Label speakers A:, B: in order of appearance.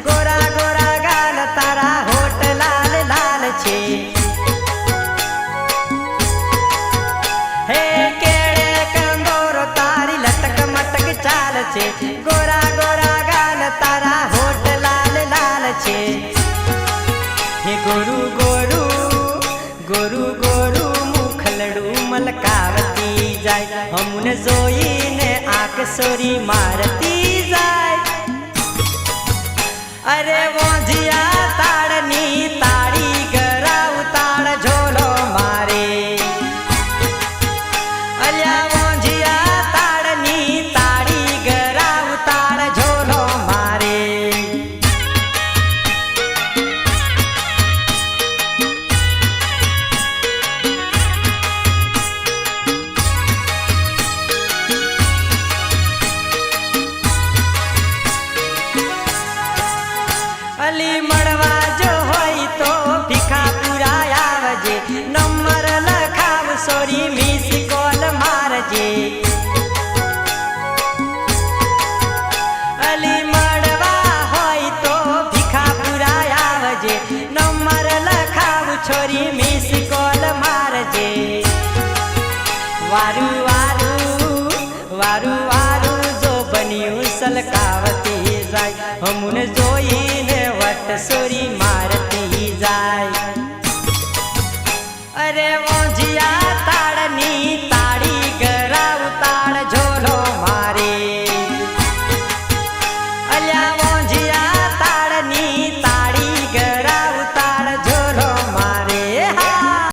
A: गोरा गोरा गाल तारा होठ लाल लाल छे। हे केड़े कंदोर तारी लटक मटक चाल छे। गोरा गोरा गाल तारा होठ लाल लाल छे। हे गोरु गोरु गोरु गोरु मुखलड़ू मलकावती जाय। हमने जोईने आंख सोरी मारती जाय। अरे वोंजिया ताड़नी ताड़ी गराऊ ताड़ झोलो मारे। अल्या वोंजिया ताड़नी ताड़ी गराऊ ताड़ झोलो मारे। अली मड़वा जो होई तो भिखा पुराया वजे। नंबर लखाव सोरी मिस कॉल मारजे। अली मड़वा होई तो भिखा पुराया वजे। नंबर लखाव छोरी मिस कॉल मारजे। वारू वारू वारू वारू जो बनियो सलकावती जाय। हमने जोईने वट सोरी